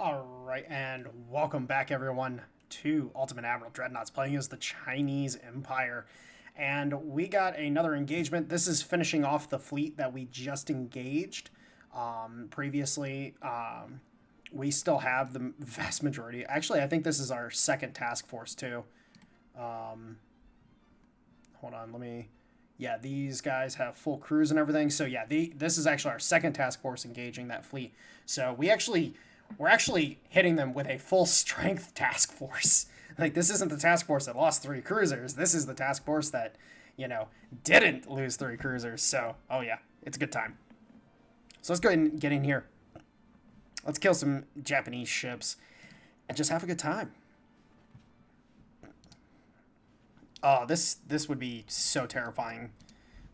Alright, and welcome back everyone to Ultimate Admiral Dreadnoughts, playing as the Chinese Empire. And we got another engagement. This is finishing off the fleet that we just engaged previously. We still have the vast majority. Actually, I think this is our second task force too. Hold on, let me... Yeah, these guys have full crews and everything. So yeah, this is actually our second task force engaging that fleet. So we're actually hitting them with a full strength task force. Like, this isn't the task force that lost 3 cruisers. This is the task force that, didn't lose 3 cruisers. So, oh yeah, it's a good time. So let's go ahead and get in here. Let's kill some Japanese ships and just have a good time. Oh, this would be so terrifying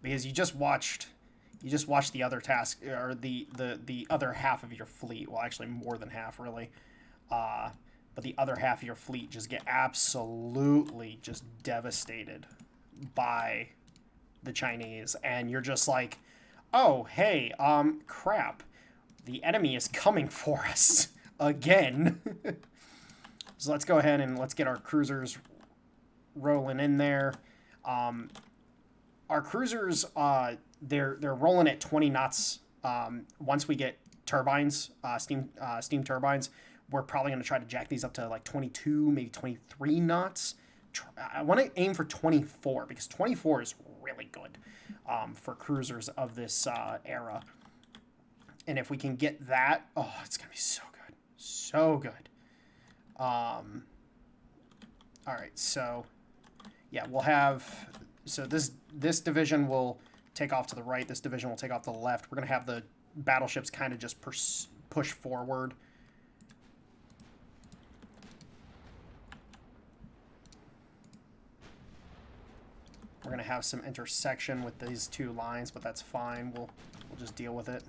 because you just watched the other task, or the other half of your fleet. Well, actually more than half, really. But the other half of your fleet just get absolutely just devastated by the Chinese, and you're just like, oh, hey, crap. The enemy is coming for us again. So let's go ahead and let's get our cruisers rolling in there. Our cruisers, they're rolling at 20 knots. Once we get turbines, steam turbines, we're probably going to try to jack these up to like 22, maybe 23 knots. I want to aim for 24 because 24 is really good for cruisers of this era. And if we can get that, oh, it's going to be so good. So good. All right, so yeah, we'll have... So this division will take off to the right. This division will take off to the left. We're going to have the battleships kind of just push forward. We're going to have some intersection with these 2 lines, but that's fine. We'll just deal with it.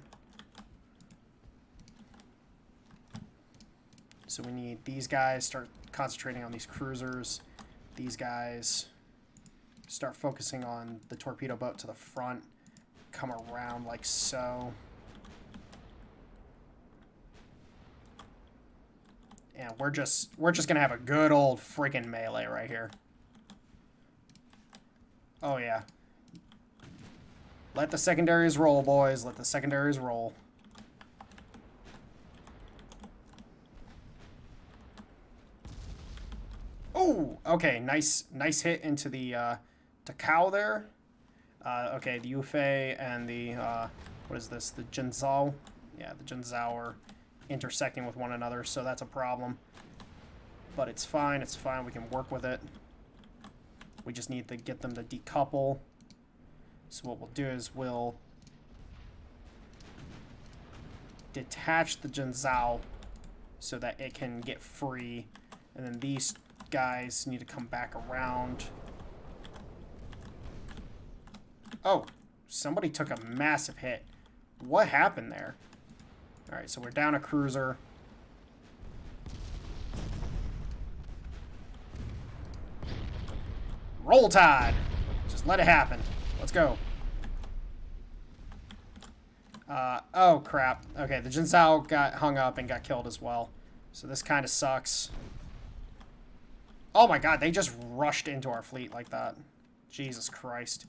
So we need these guys start concentrating on these cruisers. These guys start focusing on the torpedo boat to the front. Come around like so. And we're just gonna have a good old freaking melee right here. Oh yeah. Let the secondaries roll, boys. Let the secondaries roll. Oh, okay, nice hit into the Takao there. Okay, the Yufei and the what is this? The Jinzhou. Yeah, the Jinzhou are intersecting with one another, so that's a problem. But it's fine. It's fine. We can work with it. We just need to get them to decouple. So what we'll do is we'll detach the Jinzhou so that it can get free, and then these guys need to come back around. Oh, somebody took a massive hit. What happened there? Alright, so we're down a cruiser. Roll Tide! Just let it happen. Let's go. Oh crap. Okay, the Jinzhou got hung up and got killed as well. So this kind of sucks. Oh my god, they just rushed into our fleet like that. Jesus Christ.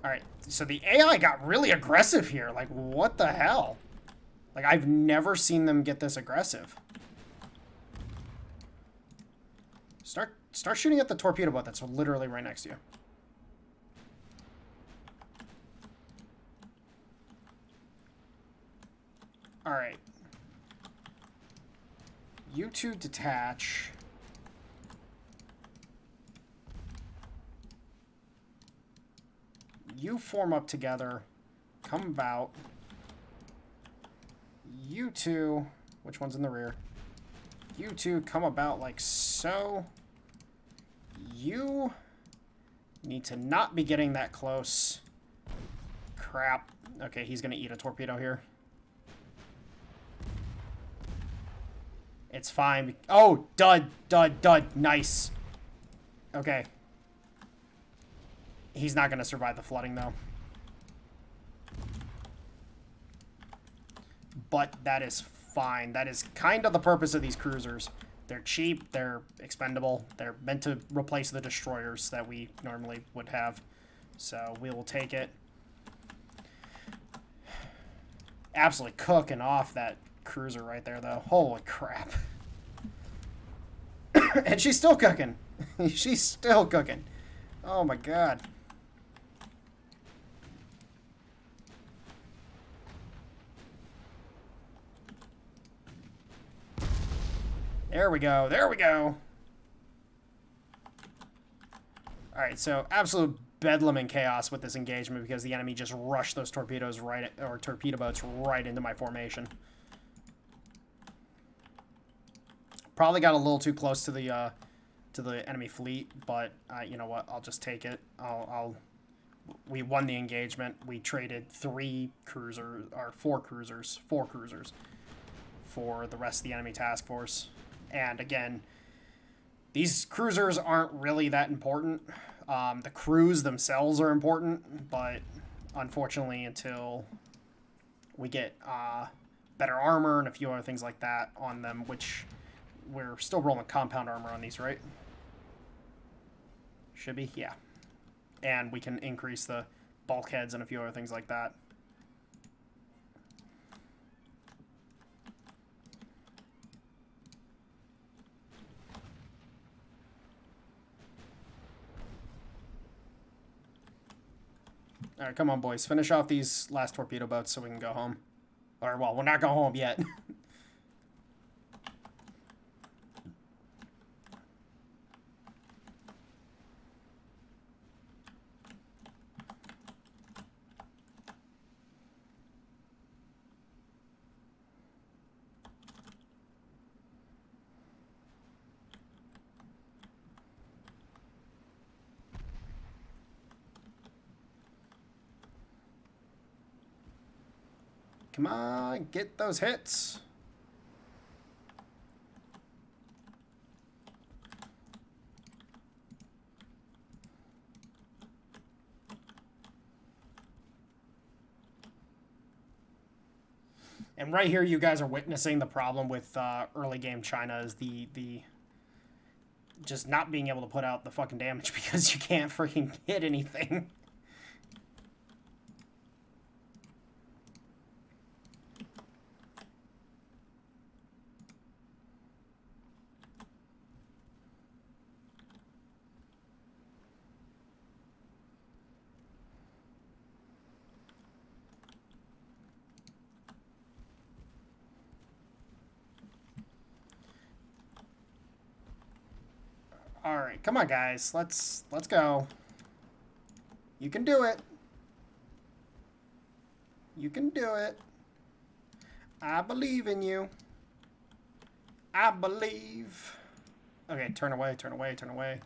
Alright, so the AI got really aggressive here. Like, what the hell? Like, I've never seen them get this aggressive. Start shooting at the torpedo boat that's literally right next to you. Alright. You two detach. you form up together. Come about. You two... Which one's in the rear? You two come about like so. You need to not be getting that close. Crap. Okay, he's going to eat a torpedo here. It's fine. Oh, dud, dud, dud. Nice. Okay. He's not going to survive the flooding, though. But that is fine. That is kind of the purpose of these cruisers. They're cheap, they're expendable, they're meant to replace the destroyers that we normally would have. So we will take it. Absolutely cooking off that cruiser right there, though. Holy crap. And she's still cooking. She's still cooking. Oh my god. There we go. There we go. Alright, so absolute bedlam and chaos with this engagement because the enemy just rushed those torpedoes right, or torpedo boats right into my formation. Probably got a little too close to the enemy fleet, but you know what? I'll just take it. We won the engagement. We traded 4 cruisers for the rest of the enemy task force. And again, these cruisers aren't really that important. The crews themselves are important, but unfortunately until we get better armor and a few other things like that on them, which we're still rolling compound armor on these, right? Should be, yeah. And we can increase the bulkheads and a few other things like that. Alright, come on, boys. Finish off these last torpedo boats so we can go home. Or, well, we're not going home yet. Come on, get those hits. And right here, you guys are witnessing the problem with early game China is the just not being able to put out the fucking damage because you can't freaking hit anything. All right, come on, guys. Let's go. You can do it. You can do it. I believe in you. I believe. Okay, turn away, turn away, turn away.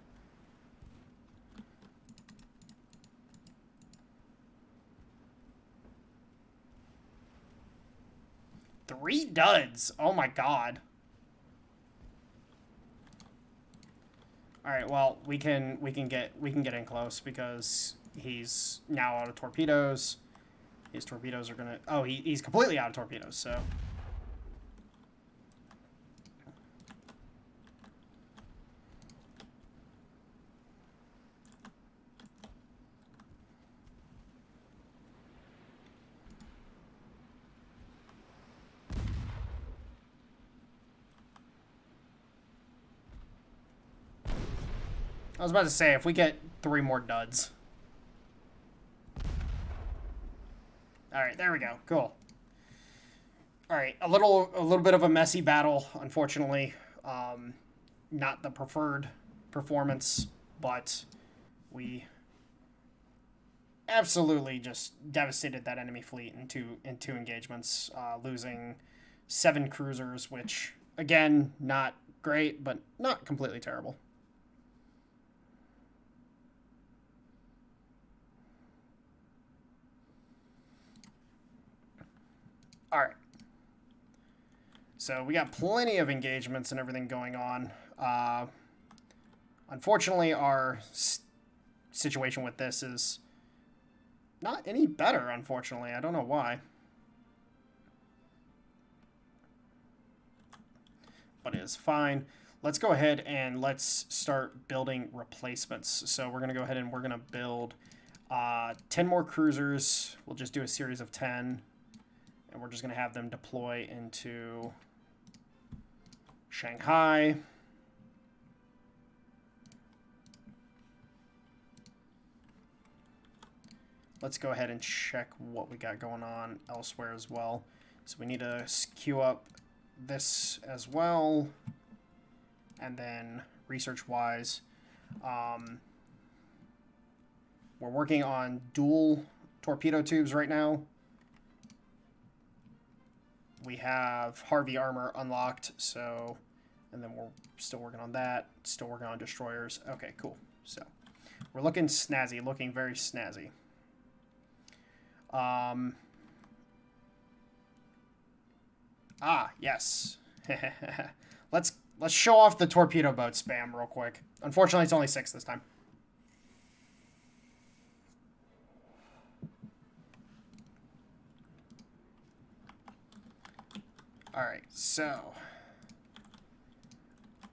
Three duds. Oh my god. All right, well, we can get in close because he's now out of torpedoes. His torpedoes are gonna... Oh, he's completely out of torpedoes, so... I was about to say, if we get 3 more duds. Alright, there we go. Cool. Alright, a little bit of a messy battle, unfortunately. Not the preferred performance, but we absolutely just devastated that enemy fleet in two engagements, losing 7 cruisers, which, again, not great, but not completely terrible. All right. So we got plenty of engagements and everything going on. Unfortunately, our situation with this is not any better, unfortunately. I don't know why. But it is fine. Let's go ahead and let's start building replacements. So we're going to go ahead and we're going to build 10 more cruisers. We'll just do a series of 10. And we're just going to have them deploy into Shanghai. Let's go ahead and check what we got going on elsewhere as well. So we need to queue up this as well. And then research-wise, we're working on dual torpedo tubes right now. We have Harvey armor unlocked, so, and then we're still working on that, still working on destroyers. Okay, cool. So we're looking snazzy, looking very snazzy. Yes. Let's show off the torpedo boat spam real quick. Unfortunately, it's only 6 this time. Alright, so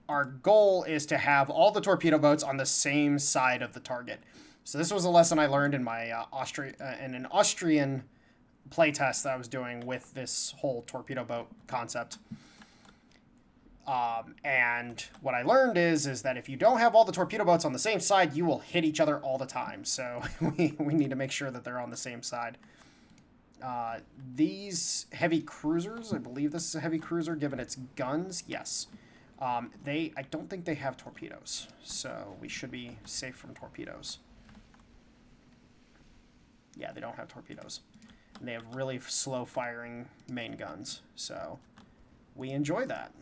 our goal is to have all the torpedo boats on the same side of the target. So this was a lesson I learned in my in an Austrian playtest that I was doing with this whole torpedo boat concept. And what I learned is that if you don't have all the torpedo boats on the same side, you will hit each other all the time. So we need to make sure that they're on the same side. These heavy cruisers, I believe this is a heavy cruiser given its guns. Yes. I don't think they have torpedoes, so we should be safe from torpedoes. Yeah, they don't have torpedoes. And they have really slow firing main guns, so we enjoy that.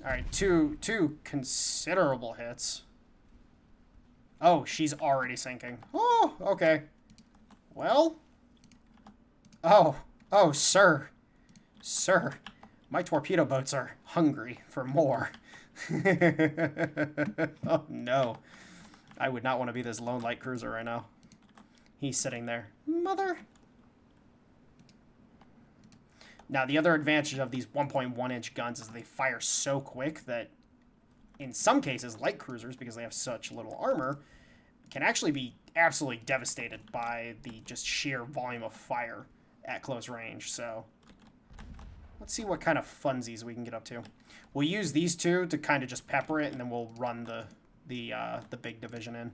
All right, two considerable hits. Oh, she's already sinking. Oh, okay. Well. Oh, sir. Sir, my torpedo boats are hungry for more. Oh, no. I would not want to be this lone light cruiser right now. He's sitting there. Mother. Now, the other advantage of these 1.1-inch guns is they fire so quick that, in some cases, light cruisers, because they have such little armor, can actually be absolutely devastated by the just sheer volume of fire at close range. So, let's see what kind of funsies we can get up to. We'll use these two to kind of just pepper it, and then we'll run the big division in.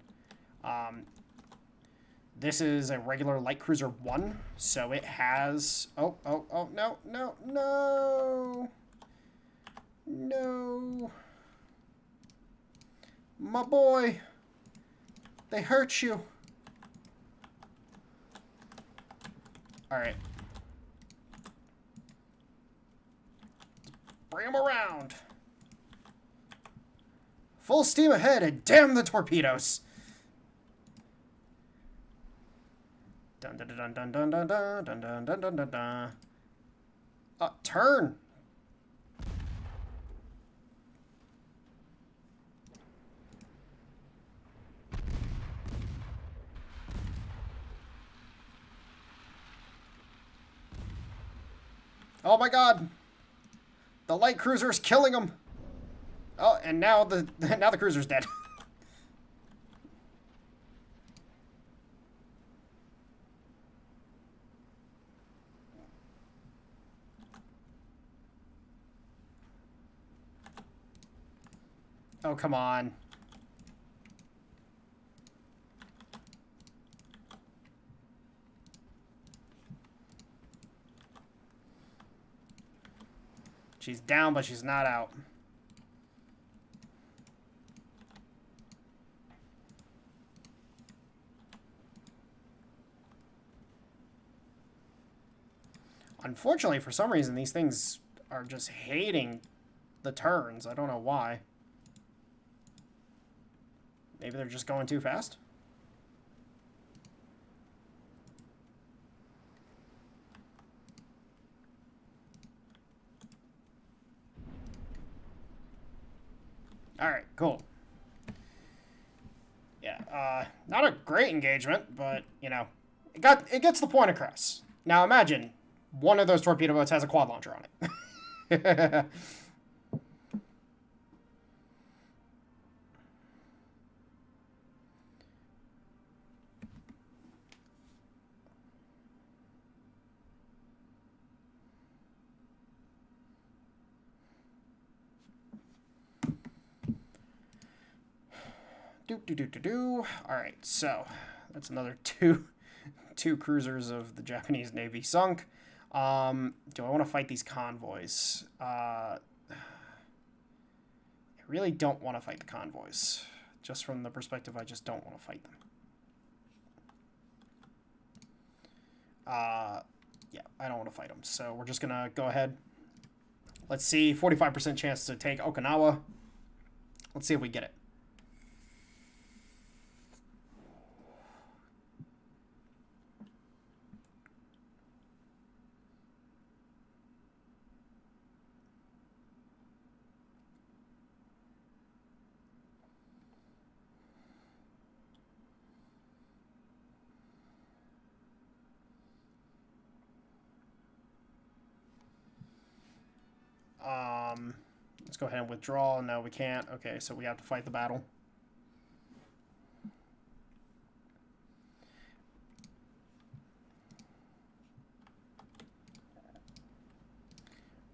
This is a regular light cruiser 1, so it has... Oh, no. No. My boy. They hurt you. Alright. Bring them around. Full steam ahead and damn the torpedoes. Dun dun dun dun dun dun dun dun dun dun dun dun dun. Turn. Oh my God! The light cruiser's killing them. Oh, and now the cruiser's dead. Oh, come on. She's down, but she's not out. Unfortunately, for some reason, these things are just hating the turns. I don't know why. Maybe they're just going too fast? Alright, cool. Yeah, not a great engagement, but, you know, it gets the point across. Now imagine, one of those torpedo boats has a quad launcher on it. Alright, so that's another two cruisers of the Japanese Navy sunk. Do I want to fight these convoys? I really don't want to fight the convoys. Just from the perspective, I just don't want to fight them. Yeah, I don't want to fight them. So we're just going to go ahead. Let's see, 45% chance to take Okinawa. Let's see if we get it. Let's go ahead and withdraw. No, we can't. Okay, so we have to fight the battle.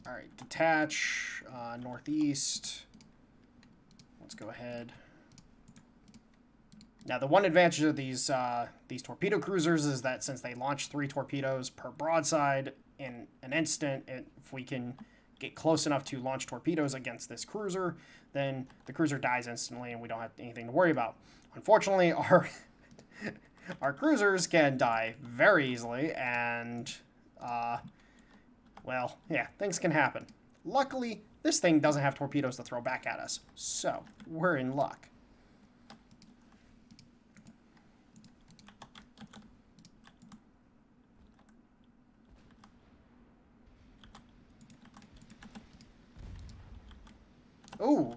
All right, detach, northeast. Let's go ahead. Now, the one advantage of these torpedo cruisers is that since they launch 3 torpedoes per broadside in an instant, if we can get close enough to launch torpedoes against this cruiser, then the cruiser dies instantly and we don't have anything to worry about. Unfortunately, our cruisers can die very easily, and well, yeah, things can happen. Luckily, this thing doesn't have torpedoes to throw back at us, so we're in luck. Ooh.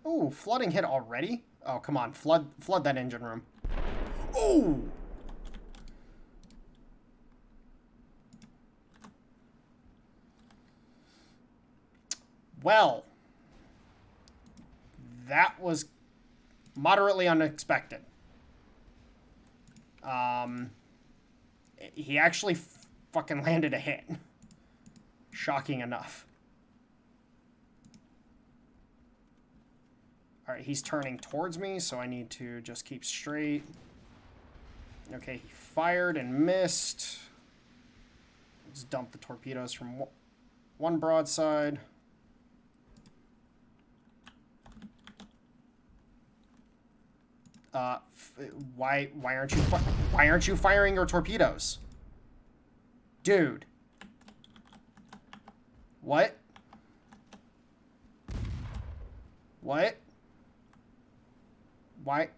Ooh, flooding hit already? Oh, come on. Flood that engine room. Ooh! Well, that was moderately unexpected. He actually fucking landed a hit. Shocking enough. Alright, he's turning towards me, so I need to just keep straight. Okay, he fired and missed. Let's dump the torpedoes from one broadside. Why aren't you firing your torpedoes? Dude. What? What? Why?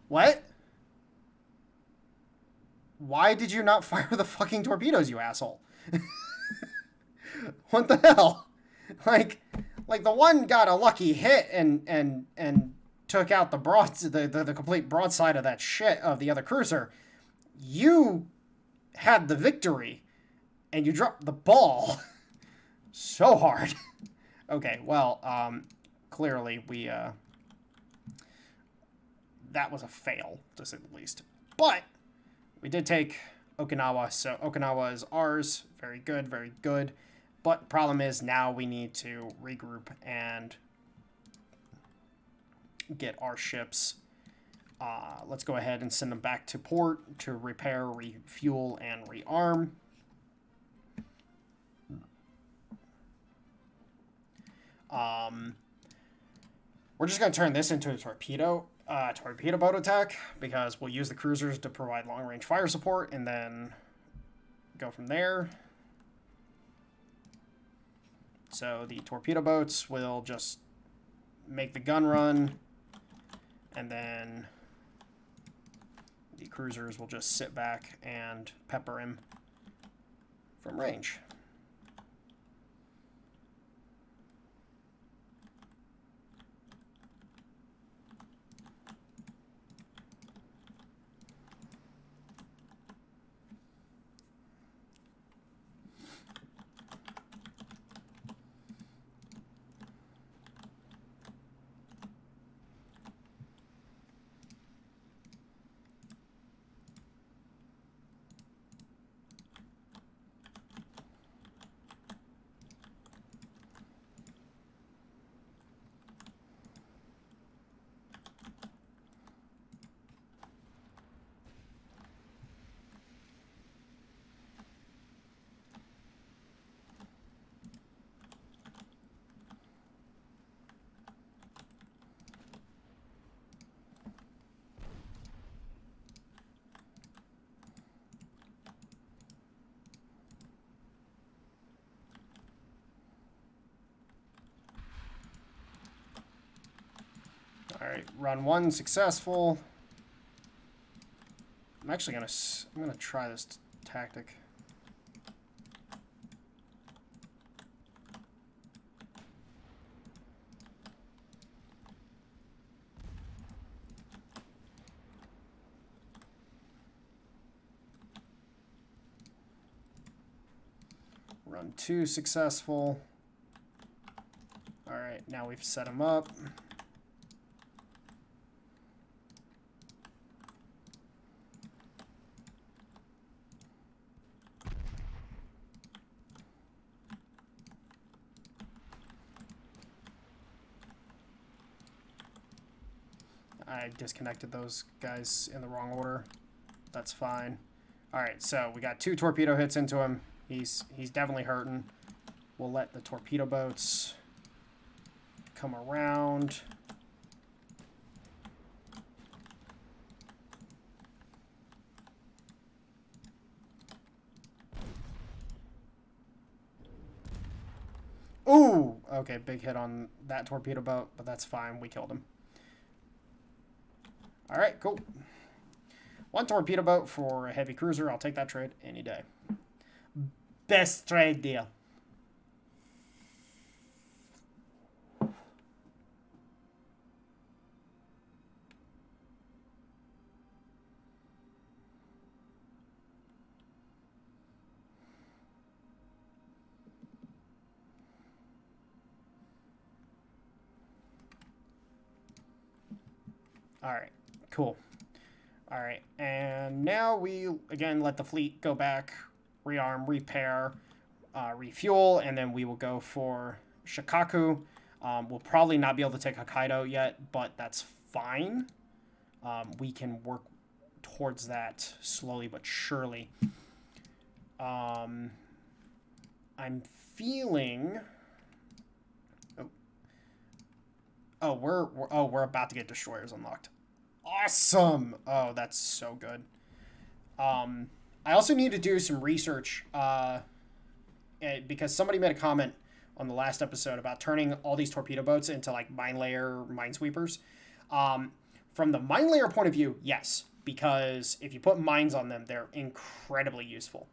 What? Why did you not fire the fucking torpedoes, you asshole? What the hell? Like the one got a lucky hit and took out the complete broadside of that shit of the other cruiser. You had the victory, and you dropped the ball so hard. Okay, well, clearly we that was a fail, to say the least. But we did take Okinawa, so Okinawa is ours. Very good, very good. But the problem is now we need to regroup and get our ships Let's go ahead and send them back to port to repair, refuel, and rearm. We're just going to turn this into a torpedo boat attack, because we'll use the cruisers to provide long-range fire support, and then go from there. So the torpedo boats will just make the gun run, and then the cruisers will just sit back and pepper him from range. All right, run 1 successful. I'm actually gonna try this tactic. Run 2 successful. All right, now we've set him up. I disconnected those guys in the wrong order. That's fine. All right, so we got 2 torpedo hits into him. He's definitely hurting. We'll let the torpedo boats come around. Ooh, okay, big hit on that torpedo boat, but that's fine. We killed him. All right, cool. 1 torpedo boat for a heavy cruiser. I'll take that trade any day. Best trade deal. All right, cool. All right, and now we, again, let the fleet go back, rearm, repair, refuel, and then we will go for Shikaku. We'll probably not be able to take Hokkaido yet, but that's fine. We can work towards that slowly but surely. I'm feeling... we're about to get destroyers unlocked. Awesome! Oh, that's so good. I also need to do some research because somebody made a comment on the last episode about turning all these torpedo boats into like mine layer minesweepers. From the mine layer point of view, yes, because if you put mines on them, they're incredibly useful.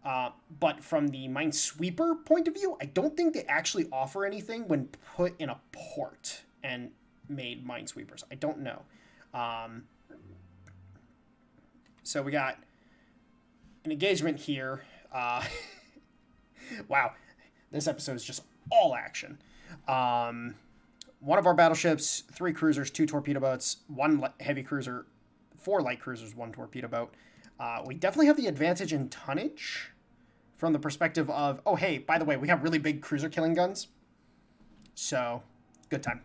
But from the minesweeper point of view, I don't think they actually offer anything when put in a port and made minesweepers. I don't know. So we got an engagement here. Wow, this episode is just all action. One of our battleships, 3 cruisers, 2 torpedo boats, 1 heavy cruiser, 4 light cruisers, 1 torpedo boat. We definitely have the advantage in tonnage from the perspective of, oh, hey, by the way, we have really big cruiser killing guns. So, good time.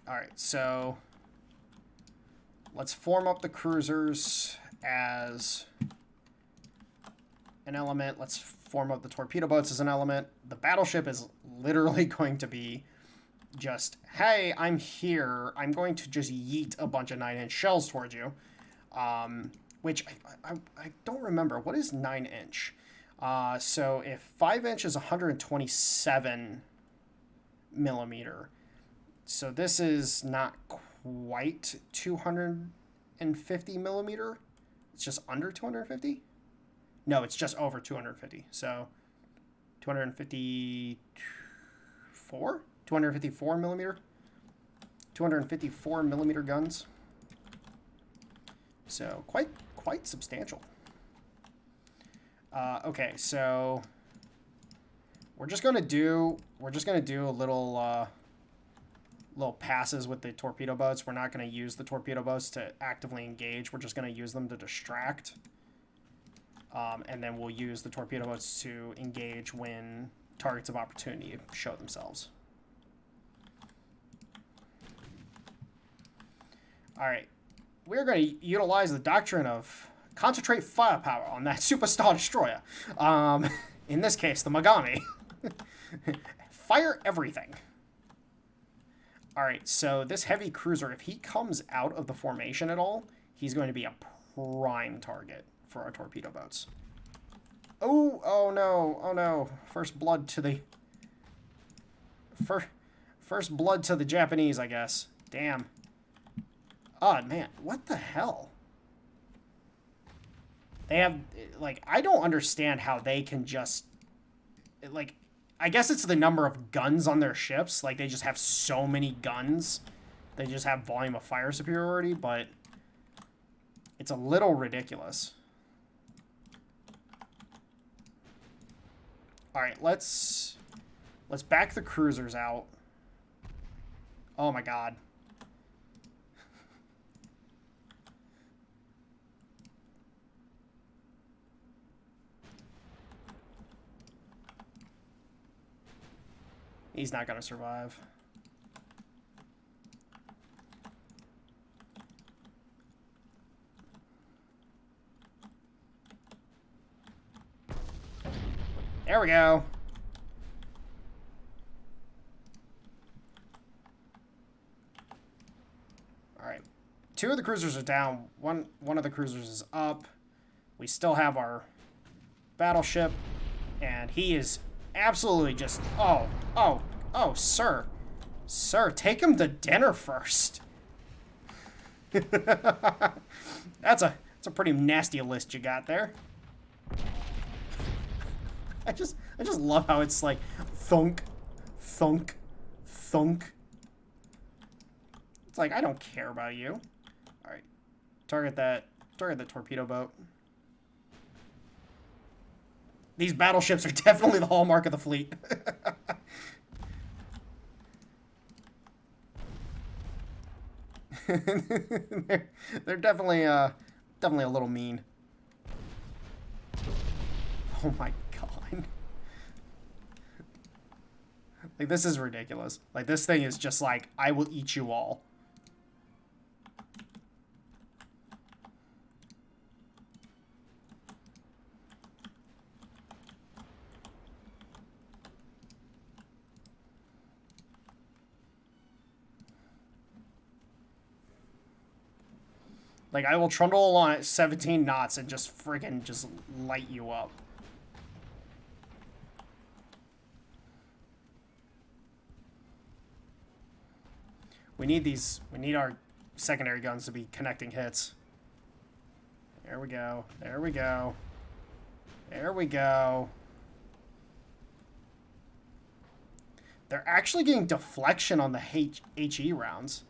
All right, so let's form up the cruisers as an element. Let's form up the torpedo boats as an element. The battleship is literally going to be just, hey, I'm here. I'm going to just yeet a bunch of 9-inch shells towards you. Which I don't remember. What is 9-inch? So if 5-inch is 127 millimeter, so this is not quite 250 millimeter. It's just under 250. No, it's just over 250. So 254 millimeter, 254 millimeter guns. So quite substantial. Okay, so we're just gonna do a little passes with the torpedo boats. We're not gonna use the torpedo boats to actively engage. We're just gonna use them to distract. And then we'll use the torpedo boats to engage when targets of opportunity show themselves. All right, we're going to utilize the doctrine of concentrate firepower on that superstar destroyer. In this case, the Megami. Fire everything. All right, so this heavy cruiser, if he comes out of the formation at all, he's going to be a prime target for our torpedo boats. Oh no. First blood to the Japanese, I guess. Damn. Oh man, what the hell? They have, like, I don't understand how they can just, like, I guess it's the number of guns on their ships. Like, they just have so many guns. They just have volume of fire superiority, but it's a little ridiculous. All right, let's back the cruisers out. Oh my god. He's not gonna survive. There we go. All right. 2 of the cruisers are down. One of the cruisers is up. We still have our battleship, and he is absolutely just, oh, sir. Sir, take him to dinner first. That's a pretty nasty list you got there. I just love how it's like thunk, thunk, thunk. It's like, I don't care about you. All right, target the torpedo boat. These battleships are definitely the hallmark of the fleet. they're definitely a little mean. Oh my god. Like, this is ridiculous. Like, this thing is just like, I will eat you all. Like, I will trundle along at 17 knots and just friggin' just light you up. We need our secondary guns to be connecting hits. There we go. There we go. There we go. They're actually getting deflection on the HE rounds.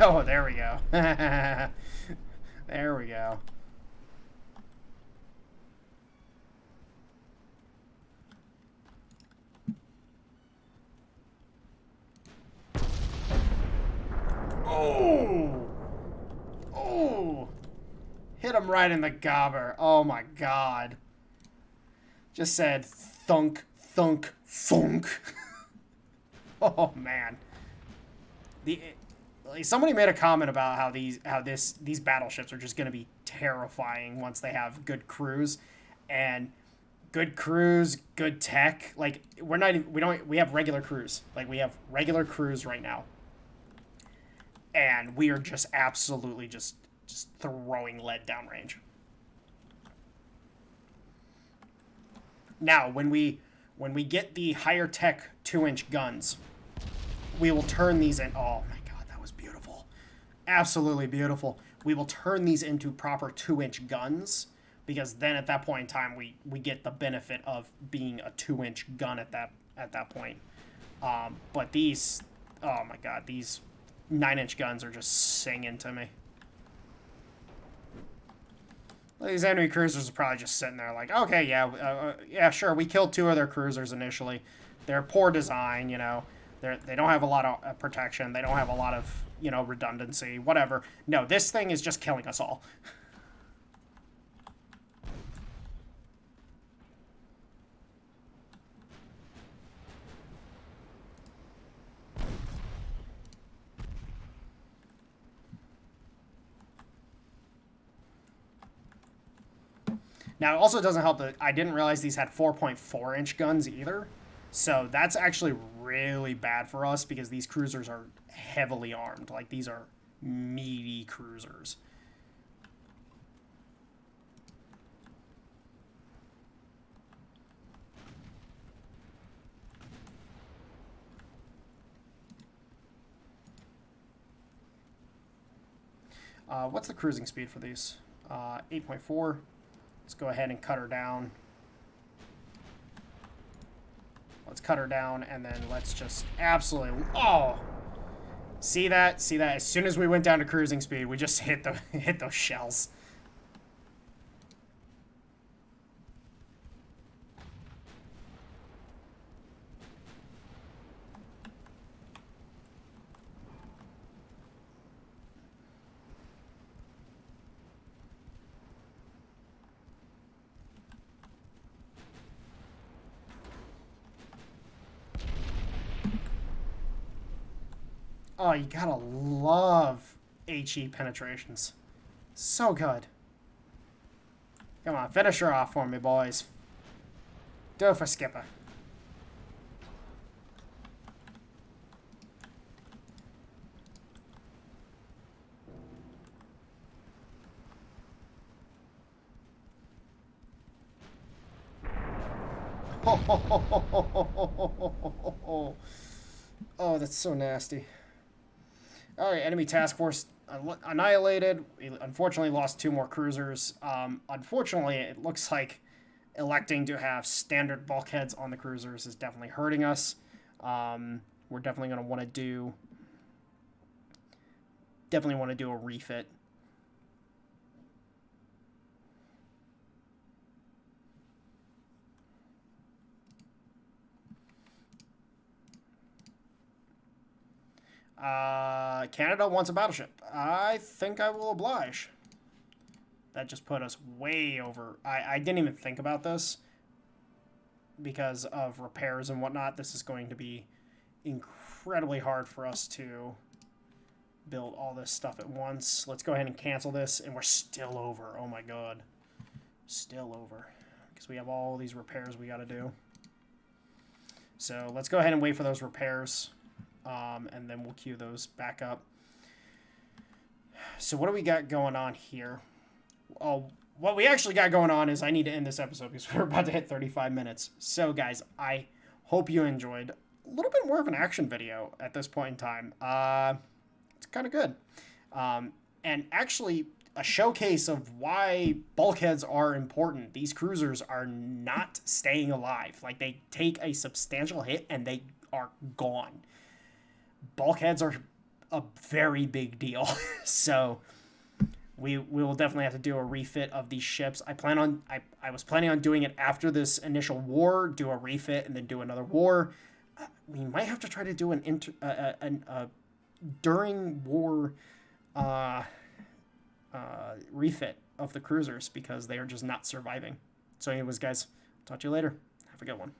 Oh, there we go. There we go. him right in the gobber. Oh my god. Just said thunk, thunk, thunk. Oh man. Somebody made a comment about how these battleships are just going to be terrifying once they have good crews, and good crews, good tech. Like we have regular crews. Like we have regular crews right now, and we are just absolutely just throwing lead downrange. Now, when we get the higher tech 2-inch guns, we will turn these in. Oh my god, that was beautiful, absolutely beautiful. We will turn these into proper 2-inch guns, because then at that point in time we get the benefit of being a 2-inch gun at that point. But these, oh my god, these 9-inch guns are just singing to me. These enemy cruisers are probably just sitting there like, okay, yeah, sure, we killed 2 of their cruisers initially. They're poor design, you know. They don't have a lot of protection. They don't have a lot of, you know, redundancy, whatever. No, this thing is just killing us all. Now, it also doesn't help that I didn't realize these had 4.4-inch guns either. So that's actually really bad for us, because these cruisers are heavily armed. Like, these are meaty cruisers. What's the cruising speed for these? 8.4. Let's go ahead and cut her down. Let's cut her down, and then let's just absolutely... Oh! See that? See that? As soon as we went down to cruising speed, we just hit those shells. Oh, you gotta love HE penetrations. So good. Come on, finish her off for me, boys. Do it for Skipper. Oh, that's so nasty. Alright, enemy task force annihilated. We unfortunately lost 2 more cruisers. Unfortunately, it looks like electing to have standard bulkheads on the cruisers is definitely hurting us. We're definitely going to want to do... a refit. Canada wants a battleship. I think I will oblige. That just put us way over. I didn't even think about this because of repairs and whatnot. This is going to be incredibly hard for us to build all this stuff at once. Let's go ahead and cancel this, and we're still over. Oh my god. Still over. Because we have all these repairs we got to do. So let's go ahead and wait for those repairs. And then we'll queue those back up. So what do we got going on here? Oh, what we actually got going on is I need to end this episode because we're about to hit 35 minutes. So guys, I hope you enjoyed. A little bit more of an action video at this point in time. It's kind of good. And actually a showcase of why bulkheads are important. These cruisers are not staying alive. Like, they take a substantial hit and they are gone. Bulkheads are a very big deal. So we will definitely have to do a refit of these ships. I was planning on doing it after this initial war, do a refit, and then do another war. We might have to try to do during war refit of the cruisers because they are just not surviving. So anyways, guys, talk to you later. Have a good one.